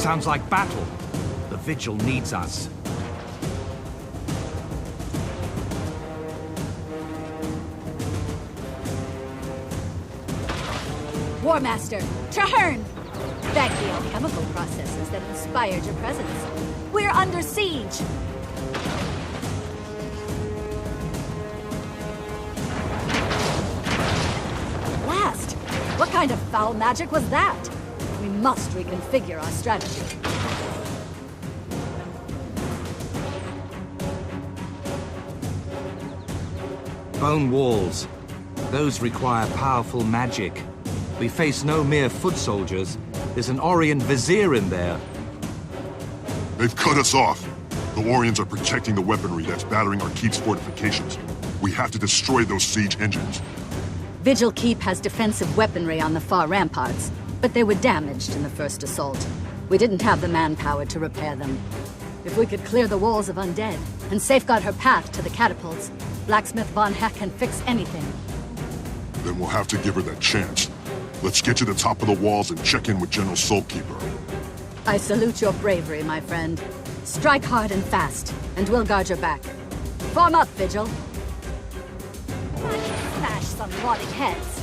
Sounds like battle. The Vigil needs us. War Master, Traherne! Thank the alchemical processes that inspired your presence. We're under siege! Blast! What kind of foul magic was that? We must reconfigure our strategy. Bone walls. Those require powerful magic. We face no mere foot soldiers. There's an Orion Vizier in there. They've cut us off. The Orions are protecting the weaponry that's battering our keep's fortifications. We have to destroy those siege engines. Vigil Keep has defensive weaponry on the far ramparts, but they were damaged in the first assault. We didn't have the manpower to repair them. If we could clear the walls of undead and safeguard her path to the catapults, Blacksmith Von Heck can fix anything. Then we'll have to give her that chance. Let's get to the top of the walls and check in with General Soulkeeper. I salute your bravery, my friend. Strike hard and fast, and we'll guard your back. Form up, Vigil. Smash some rotting heads.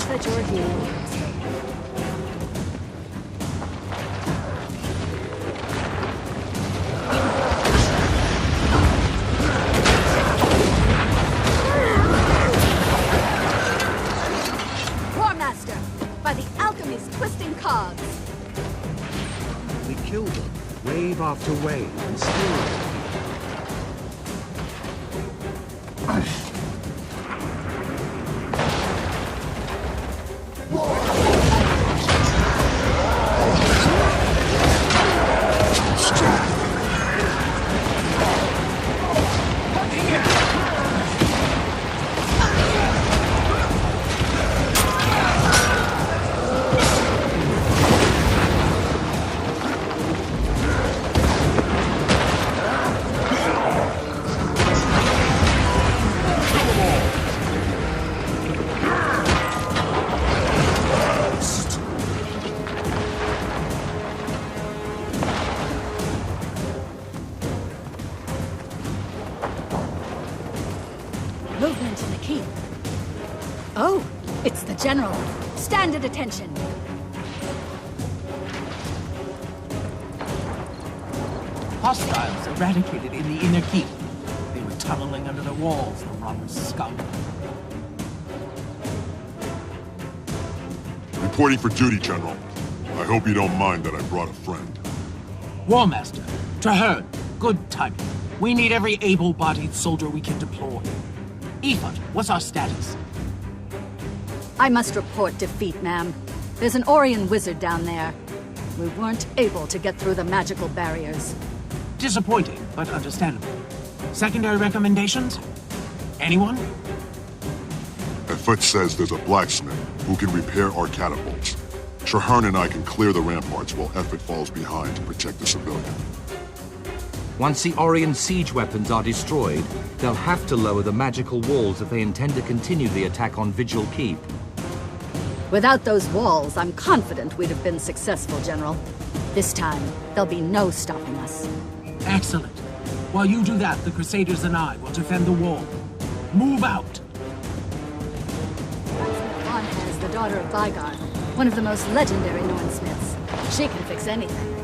That you're here. War Master, by the alchemy's twisting cogs. We killed them, wave after wave, and still... Movement in the keep. Oh, it's the General. Stand at attention. Hostiles eradicated in the inner keep. They were tunneling under the walls, the rotten scum. Reporting for duty, General. I hope you don't mind that I brought a friend. War Master, Traherne, good timing. We need every able-bodied soldier we can deploy. Ephod, what's our status? I must report defeat, ma'am. There's an Orion wizard down there. We weren't able to get through the magical barriers. Disappointing, but understandable. Secondary recommendations? Anyone? Effet says there's a blacksmith who can repair our catapults. Traherne and I can clear the ramparts while Effet falls behind to protect the civilian. Once the Orion siege weapons are destroyed, they'll have to lower the magical walls if they intend to continue the attack on Vigil Keep. Without those walls, I'm confident we'd have been successful, General. This time, there'll be no stopping us. Excellent. While you do that, the Crusaders and I will defend the wall. Move out! Anna is the daughter of Bajo, one of the most legendary Norn smiths. She can fix anything.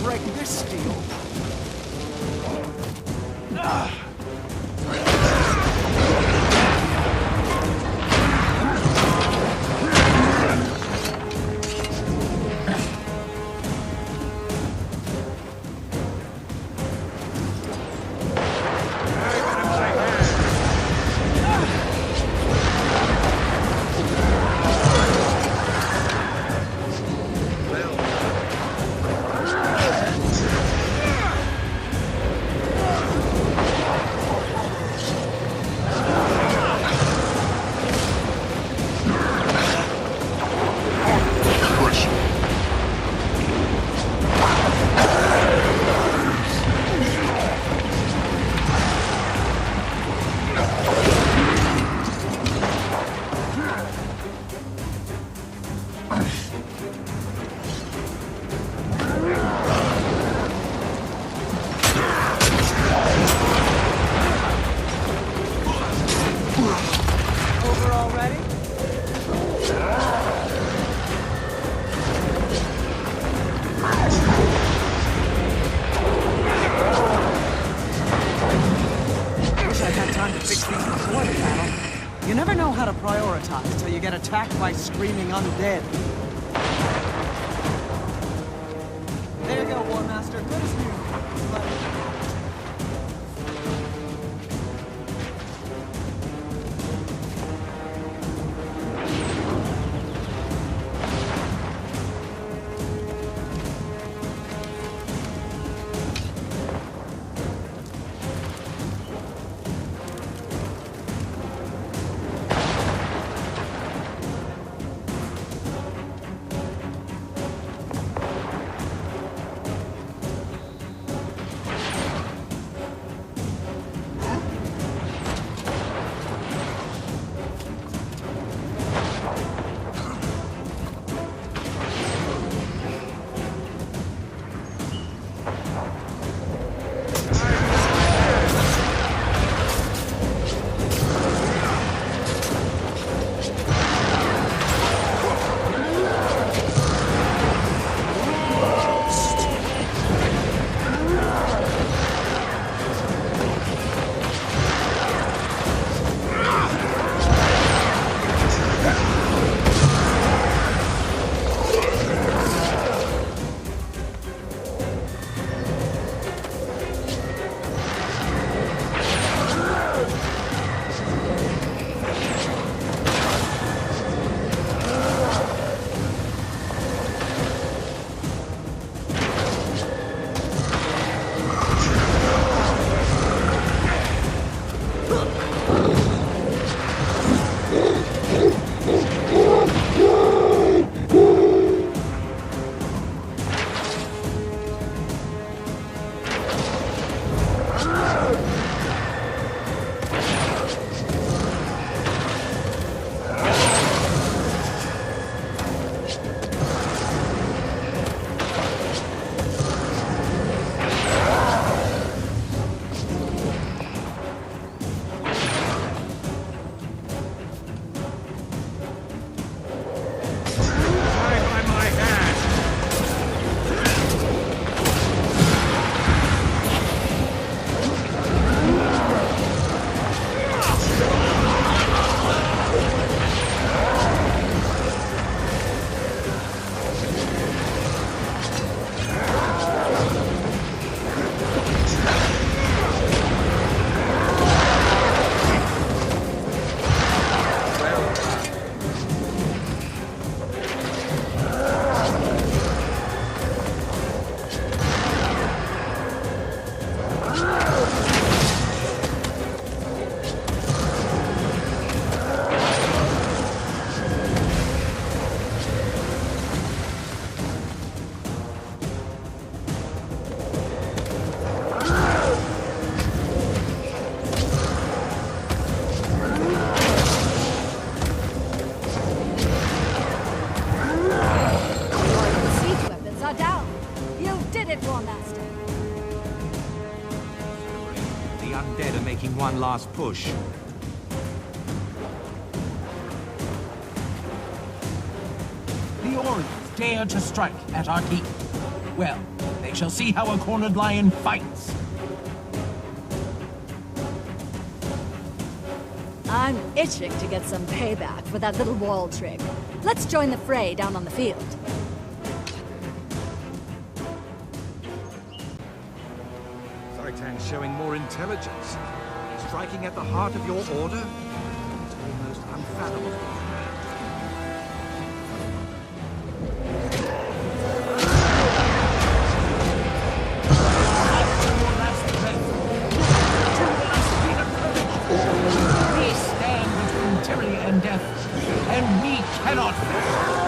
break this steel. You never know how to prioritize till you get attacked by screaming undead. There you go, War Master. Good as new. One last push. The Orions dare to strike at our keep. Well, they They shall see how a cornered lion fights. I'm itching to get some payback for that little wall trick. Let's join the fray down on the field. Zaitan's showing more intelligence. Striking at the heart of your order? It's almost unfathomable. We stand between tyranny and death, and we cannot fail.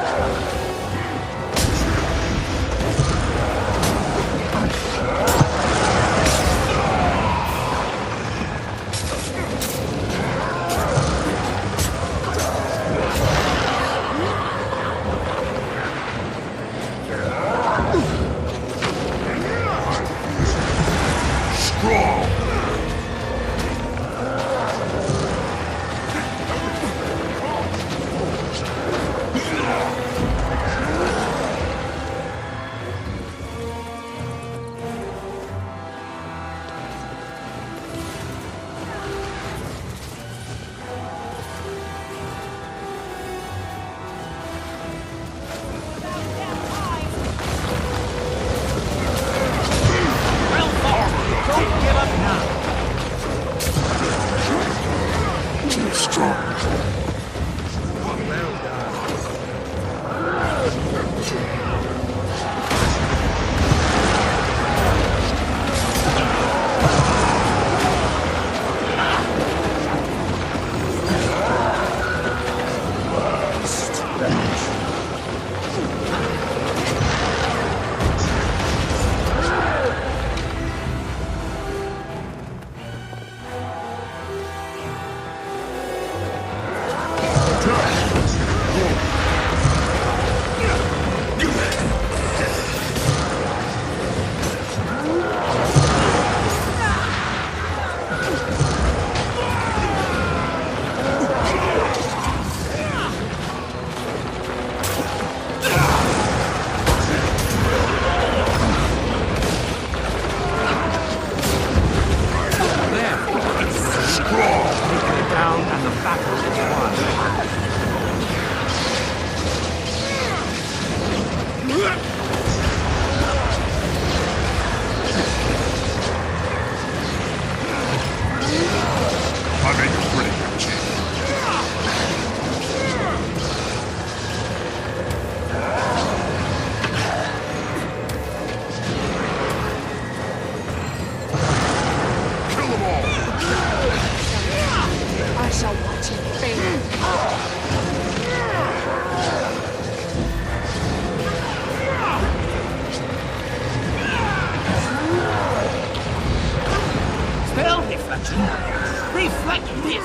Reflect this!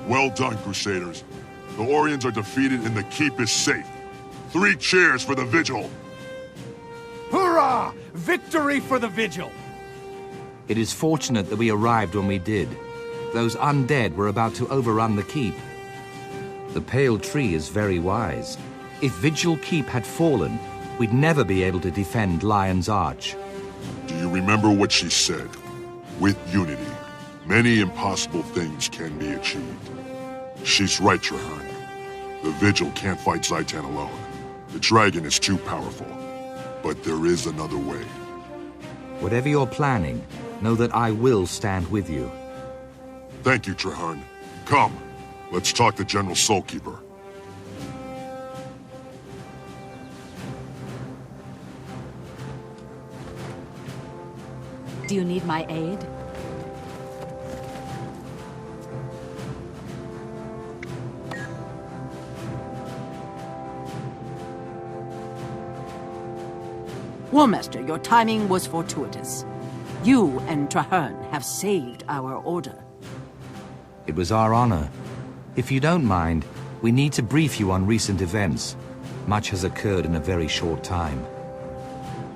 Well done, Crusaders. The Orions are defeated and the keep is safe. 3 cheers for the Vigil! Hurrah! Victory for the Vigil! It is fortunate that we arrived when we did. Those undead were about to overrun the keep. The Pale Tree is very wise. If Vigil Keep had fallen, we'd never be able to defend Lion's Arch. Do you remember what she said? With unity, many impossible things can be achieved. She's right, Trahearn. The Vigil can't fight Zaitan alone. The dragon is too powerful. But there is another way. Whatever you're planning, know that I will stand with you. Thank you, Trahearn. Come, let's talk to General Soulkeeper. Do you need my aid? Warmaster, your timing was fortuitous. You and Trahearn have saved our order. It was our honor. If you don't mind, we need to brief you on recent events. Much has occurred in a very short time.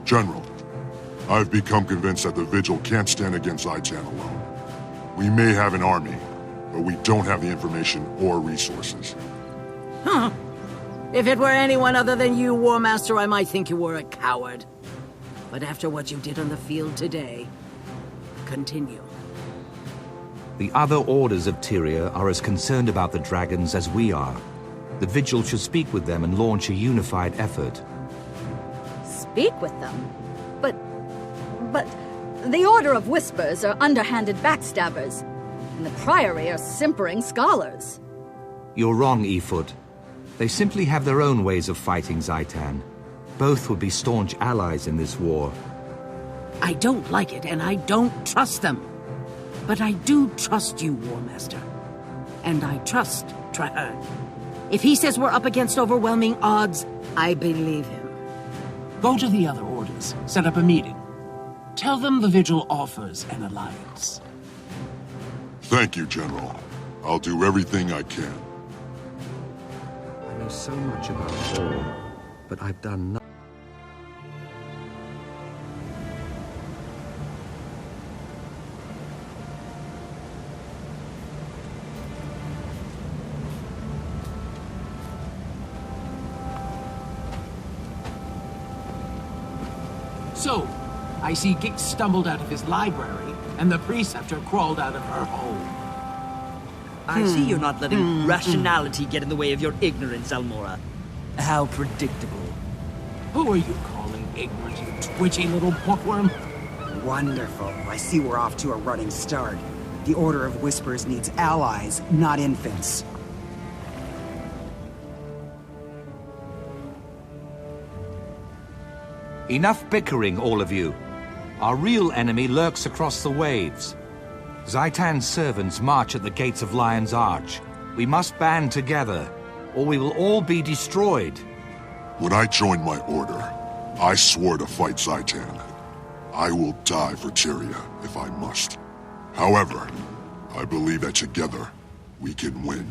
General, I've become convinced that the Vigil can't stand against Zaitan alone. We may have an army, but we don't have the information or resources. Huh? If it were anyone other than you, War Master, I might think you were a coward. But after what you did on the field today, continue. The other orders of Tyria are as concerned about the dragons as we are. The Vigil should speak with them and launch a unified effort. Speak with them? But the Order of Whispers are underhanded backstabbers, and the Priory are simpering scholars. You're wrong, Efoot. They simply have their own ways of fighting Zaitan. Both would be staunch allies in this war. I don't like it, and I don't trust them. But I do trust you, War Master. And I trust Traherne. If he says we're up against overwhelming odds, I believe him. Go to the other orders. Set up a meeting. Tell them the Vigil offers an alliance. Thank you, General. I'll do everything I can. I know so much about war, but I've done nothing. So, I see Gix stumbled out of his library, and the Preceptor crawled out of her home. I see you're not letting rationality get in the way of your ignorance, Almora. How predictable. Who are you calling ignorant, you twitchy little bookworm? Wonderful. I see we're off to a running start. The Order of Whispers needs allies, not infants. Enough bickering, all of you. Our real enemy lurks across the waves. Zaitan's servants march at the gates of Lion's Arch. We must band together, or we will all be destroyed. When I joined my order, I swore to fight Zaitan. I will die for Tyria if I must. However, I believe that together, we can win.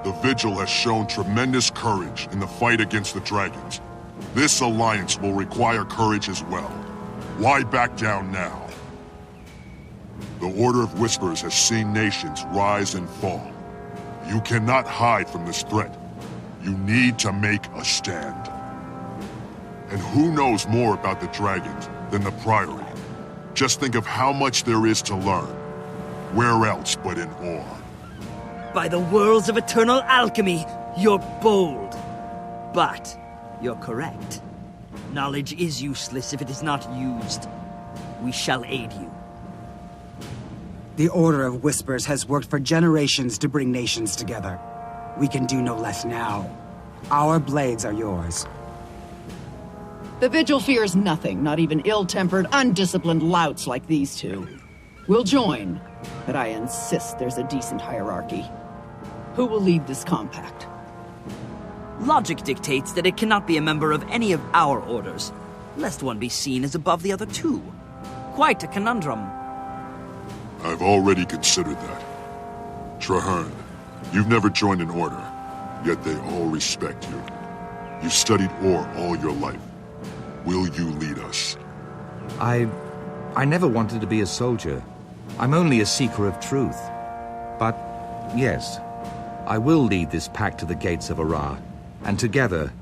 The Vigil has shown tremendous courage in the fight against the dragons. This alliance will require courage as well. Why back down now? The Order of Whispers has seen nations rise and fall. You cannot hide from this threat. You need to make a stand. And who knows more about the dragons than the Priory? Just think of how much there is to learn. Where else but in Or? By the worlds of eternal alchemy, you're bold. But you're correct. Knowledge is useless if it is not used. We shall aid you. The Order of Whispers has worked for generations to bring nations together. We can do no less now. Our blades are yours. The Vigil fears nothing, not even ill-tempered, undisciplined louts like these two. We'll join, but I insist there's a decent hierarchy. Who will lead this compact? Logic dictates that it cannot be a member of any of our orders, lest one be seen as above the other two. Quite a conundrum. I've already considered that. Traherne, you've never joined an order, yet they all respect you. You've studied Or all your life. Will you lead us? I never wanted to be a soldier. I'm only a seeker of truth. But, yes, I will lead this pack to the gates of Ara, and together,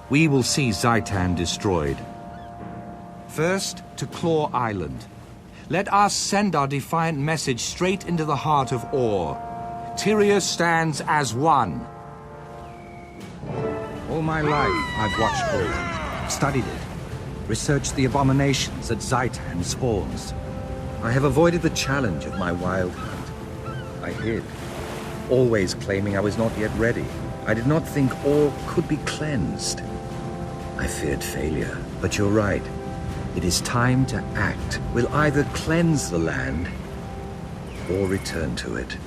we will see Zaitan destroyed. First, to Claw Island. Let us send our defiant message straight into the heart of Or. Tyria stands as one. All my life, I've watched Or, studied it, researched the abominations at Zaitan's halls. I have avoided the challenge of my wild hunt. I hid, always claiming I was not yet ready. I did not think Or could be cleansed. I feared failure, but you're right. It is time to act. We'll either cleanse the land or return to it.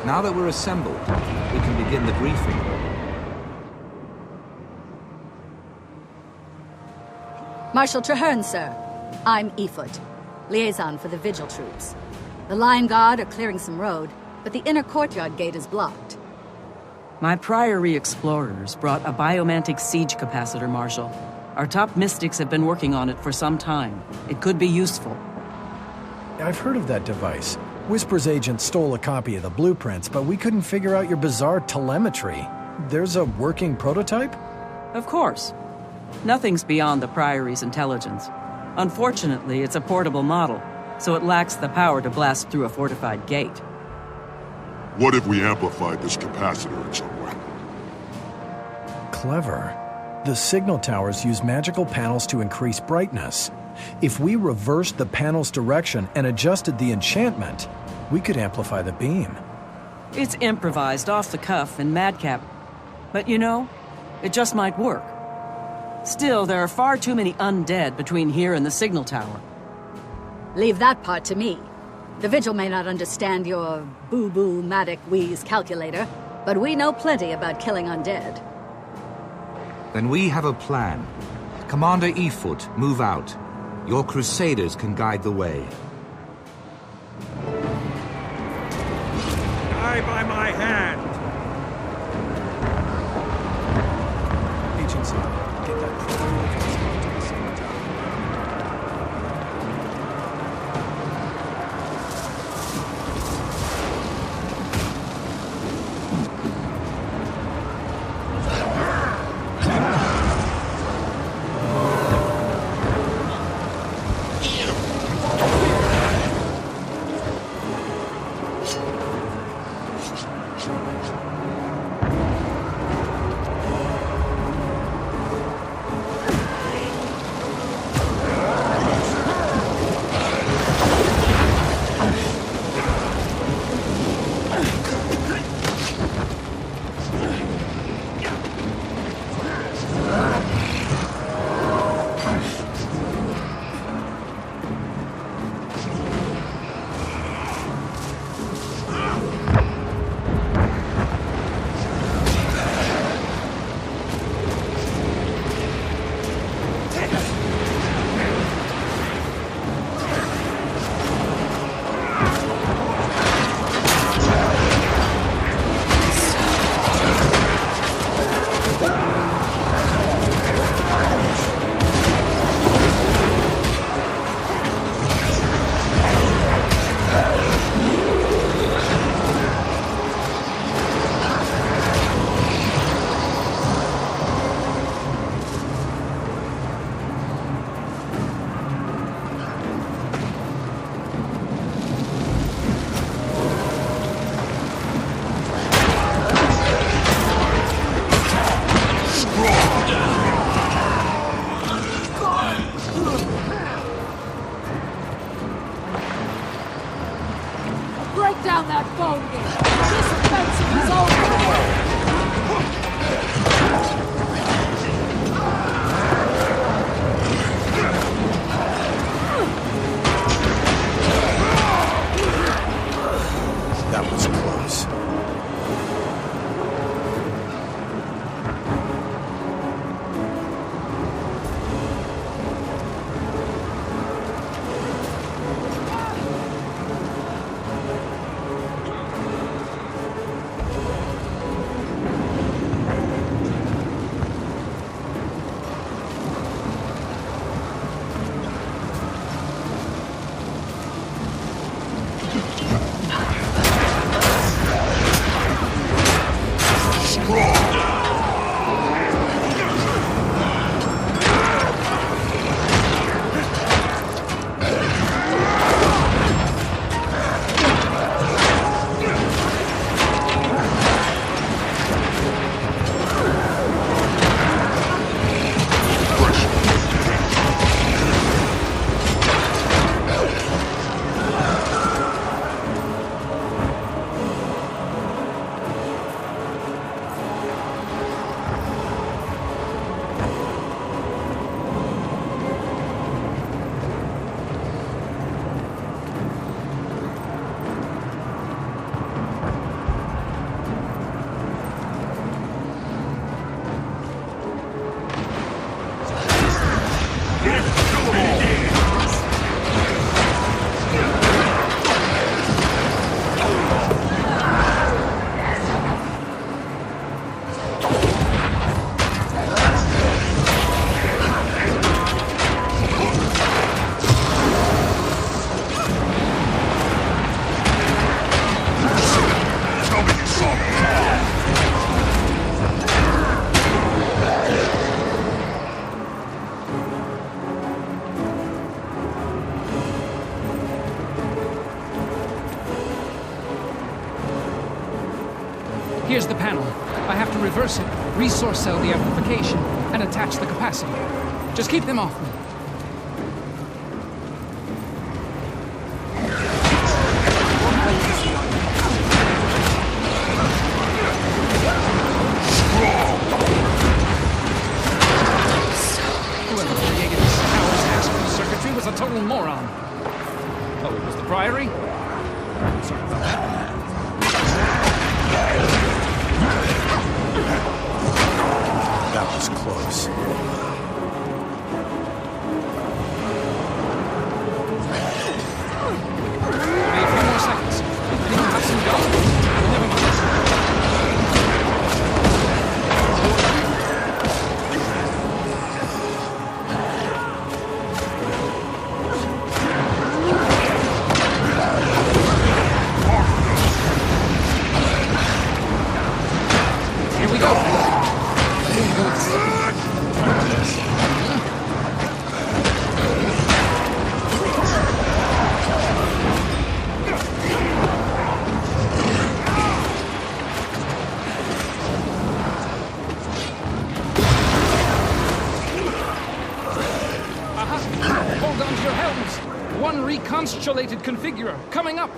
Now that we're assembled, we can begin the briefing. Marshal Traherne, sir. I'm Efoot, liaison for the Vigil troops. The Line Guard are clearing some road, but the inner courtyard gate is blocked. My Priory explorers brought a biomantic siege capacitor, Marshal. Our top mystics have been working on it for some time. It could be useful. I've heard of that device. Whisper's agent stole a copy of the blueprints, but we couldn't figure out your bizarre telemetry. There's a working prototype? Of course. Nothing's beyond the Priory's intelligence. Unfortunately, it's a portable model, so it lacks the power to blast through a fortified gate. What if we amplified this capacitor in some way? Clever. The signal towers use magical panels to increase brightness. If we reversed the panel's direction and adjusted the enchantment, we could amplify the beam. It's improvised, off the cuff, and madcap. But you know, it just might work. Still, there are far too many undead between here and the signal tower. Leave that part to me. The Vigil may not understand your boo-boo-matic-wheeze calculator, but we know plenty about killing undead. Then we have a plan. Commander Efoot, move out. Your crusaders can guide the way. Die by my hand! Agency, get that prototype to the signal tower. down that phone game. This offensive is over. That was close. Here's the panel. I have to reverse it, resource cell the amplification, and attach the capacitor. Just keep them off me. Whoever created this tower's asshole circuitry was a total moron. Oh, it was the Priory? Sorry about that. That was close. Maybe a few more seconds. Anyone have some gum? Never mind. Here we go. Hold on to your helms. One reconstellated configurer coming up.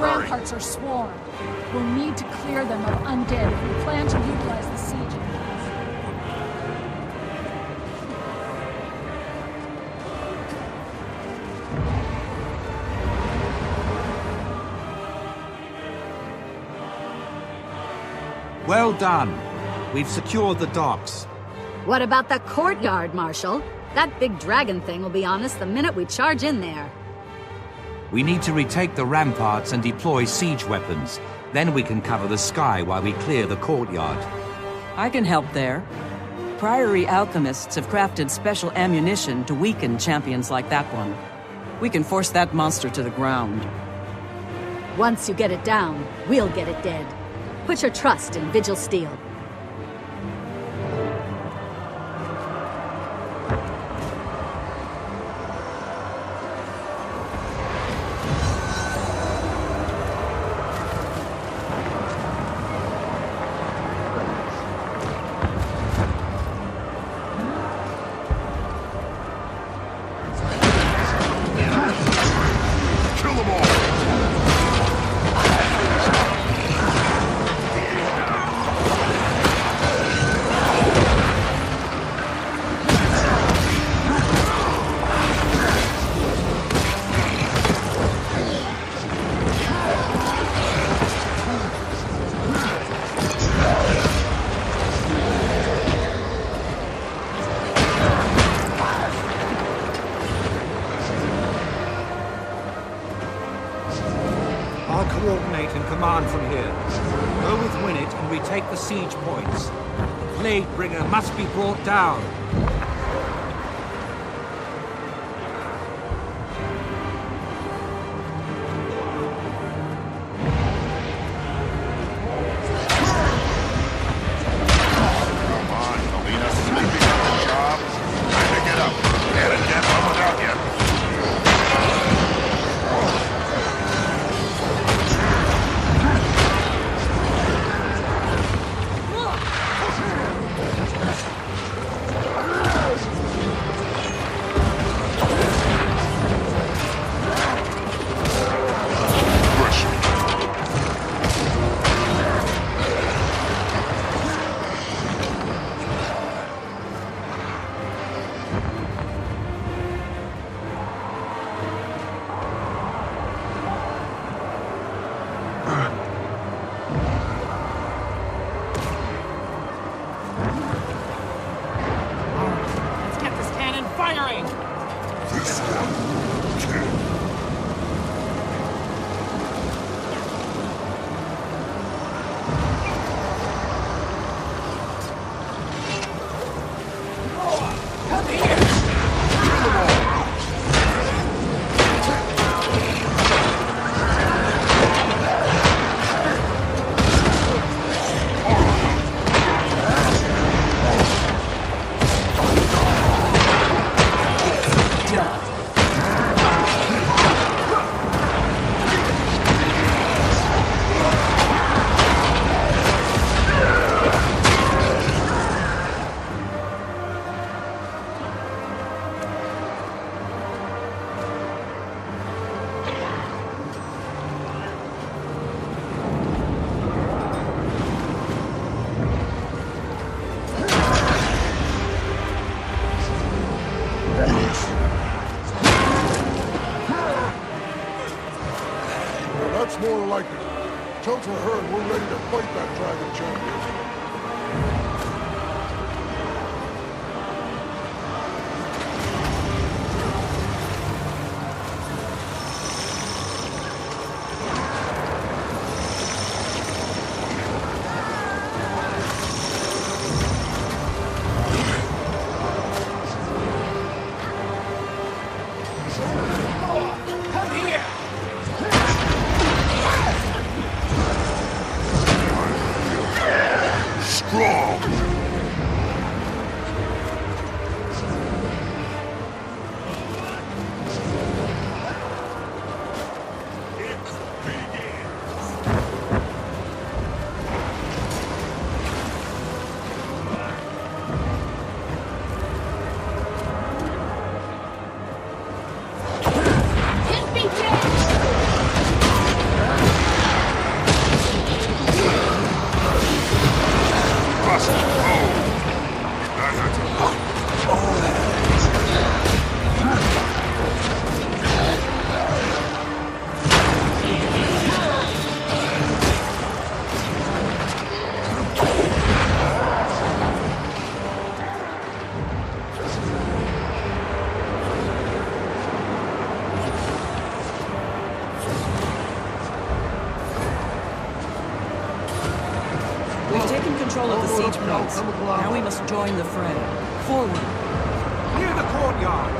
Ramparts are swarmed. We'll need to clear them of undead if we plan to utilize the siege. Well done. We've secured the docks. What about the courtyard, Marshal? That big dragon thing will be on us the minute we charge in there. We need to retake the ramparts and deploy siege weapons. Then we can cover the sky while we clear the courtyard. I can help there. Priory alchemists have crafted special ammunition to weaken champions like that one. We can force that monster to the ground. Once you get it down, we'll get it dead. Put your trust in Vigil Steel. I'll coordinate and command from here. Go with Winnet and retake the siege points. The Plague Bringer must be brought down. that's more like it. Tell Traherne we're ready to fight that dragon champion. Control of the siege points. Now we must join the fray. Forward. Near the courtyard.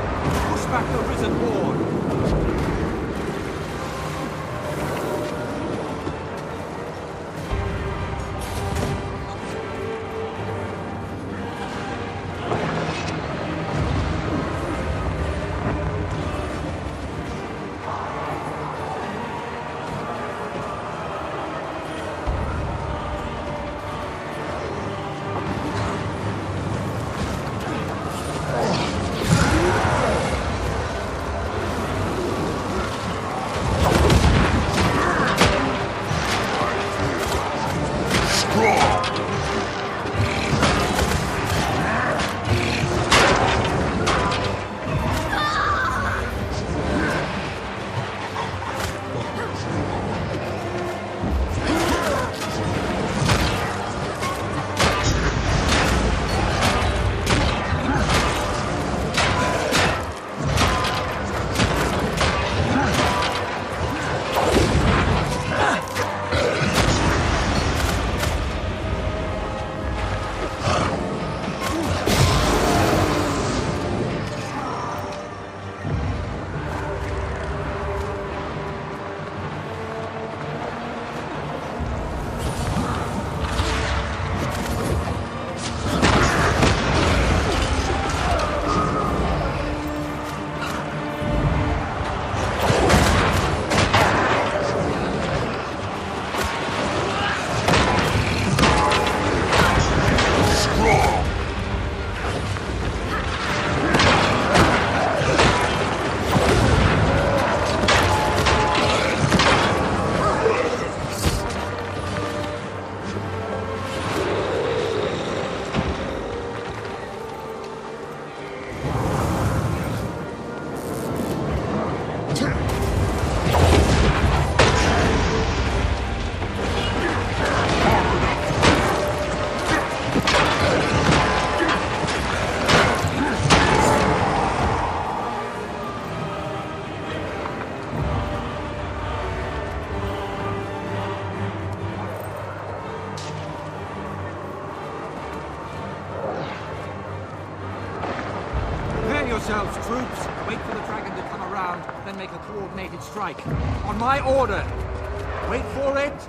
Push back the risen horde. yourselves, troops. Wait for the dragon to come around, then make a coordinated strike. On my order. Wait for it.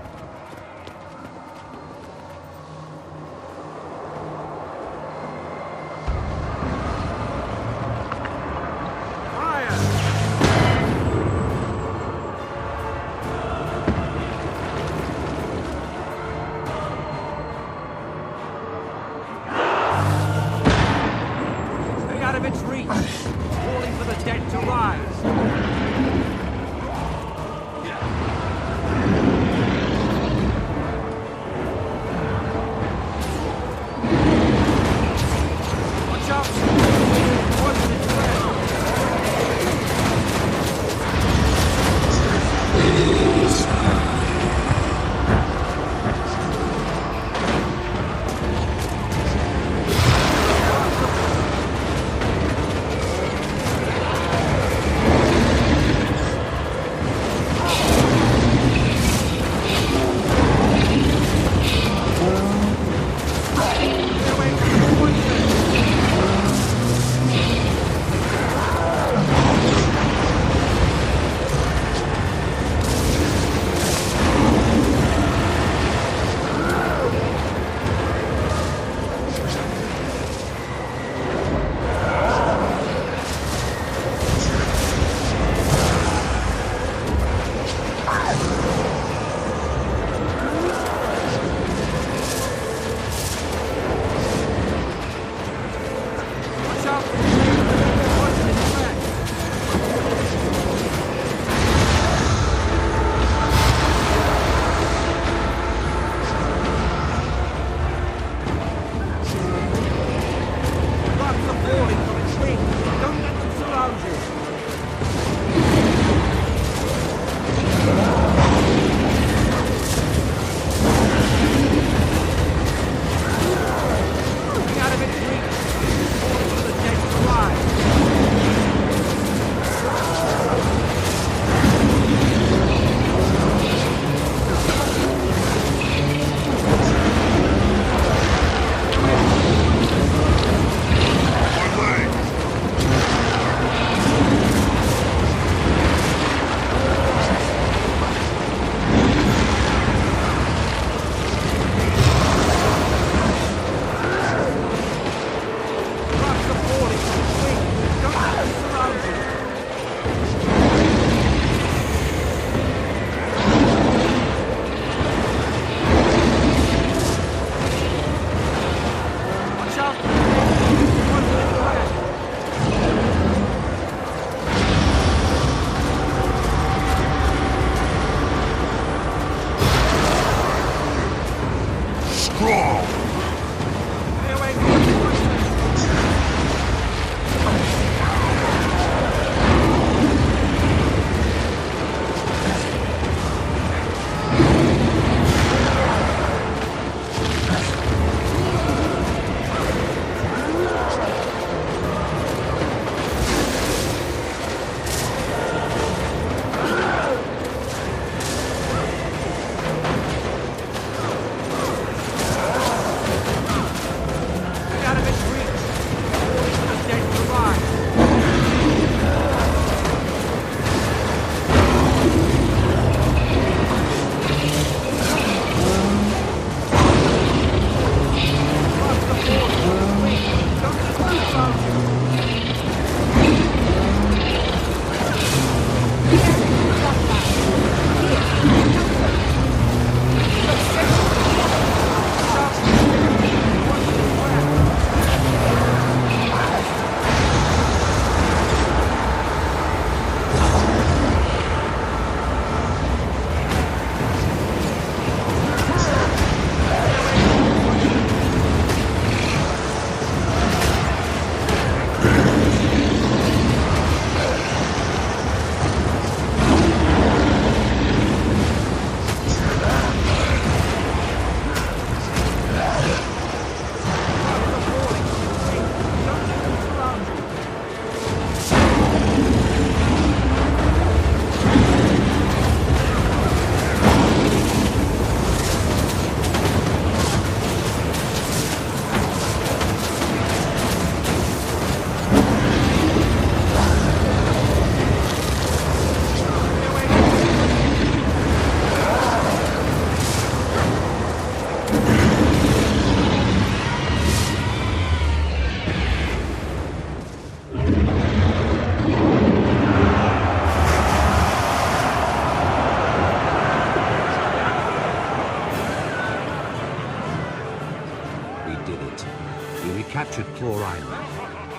captured Claw Island,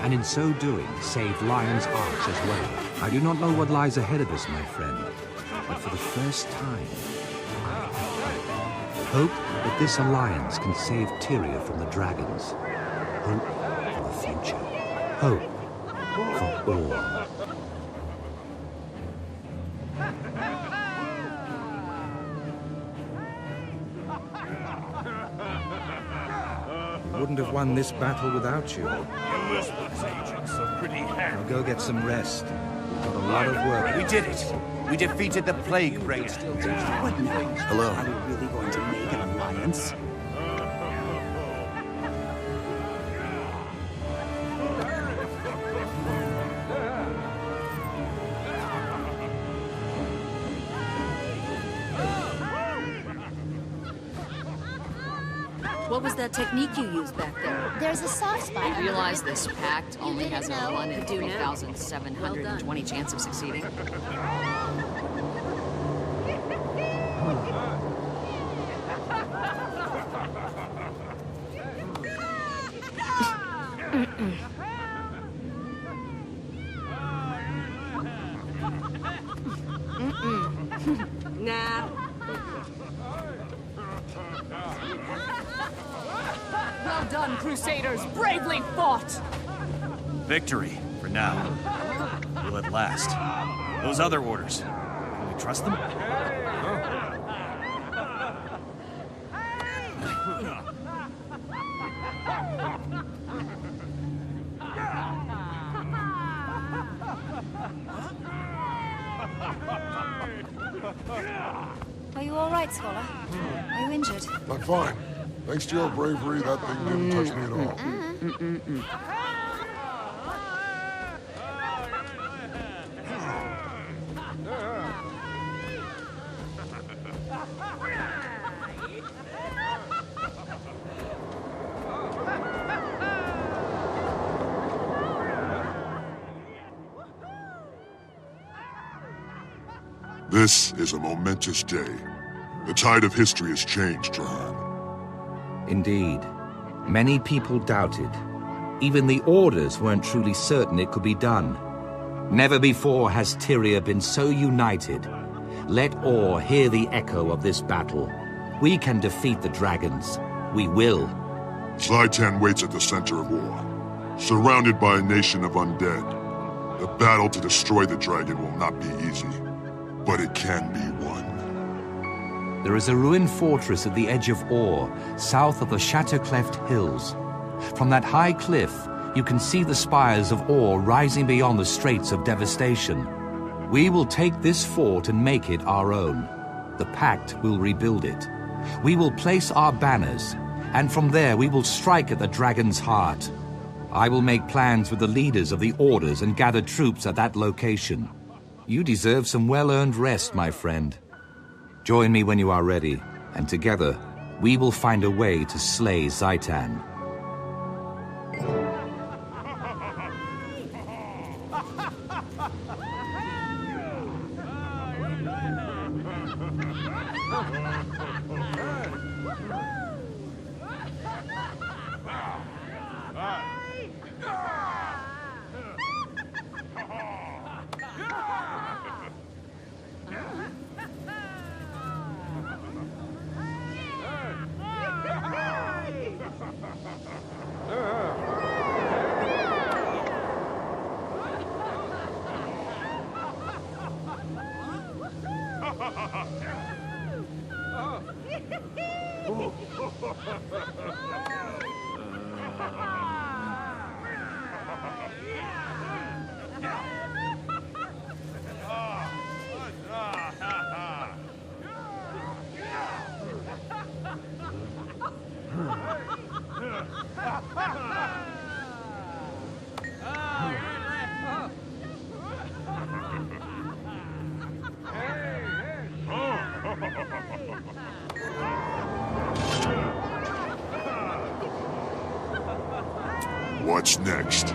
and in so doing, saved Lion's Arch as well. I do not know what lies ahead of us, my friend, but for the first time, I hope that this alliance can save Tyria from the dragons. Hope for the future. Hope for all. Wouldn't have won this battle without you. Elizabeth's agents are pretty handy. Now go get some rest. We've got a lot of work. We did it. We defeated the plague bringer. What now? Hello. Are we really going to make an alliance? What was that technique you used back there? There's a soft spot. You realize this pact only has a know? 1 in do now. 3,720 chance of succeeding? Nah. Well done, Crusaders! Bravely fought! Victory, for now. Will it last? Those other orders, can we trust them? Are you all right, Scholar? Are you injured? I'm fine. Thanks to your bravery, that thing didn't touch me at all. This is a momentous day. The tide of history has changed, Trahan. Indeed. Many people doubted. Even the Orders weren't truly certain it could be done. Never before has Tyria been so united. Let all hear the echo of this battle. We can defeat the dragons. We will. Zlatan waits at the center of war, surrounded by a nation of undead. The battle to destroy the dragon will not be easy, but it can be won. There is a ruined fortress at the edge of Or, south of the Shattercleft Hills. From that high cliff, you can see the spires of Or rising beyond the Straits of Devastation. We will take this fort and make it our own. The Pact will rebuild it. We will place our banners, and from there we will strike at the dragon's heart. I will make plans with the leaders of the Orders and gather troops at that location. You deserve some well-earned rest, my friend. Join me when you are ready, and together, we will find a way to slay Zlatan. What's next?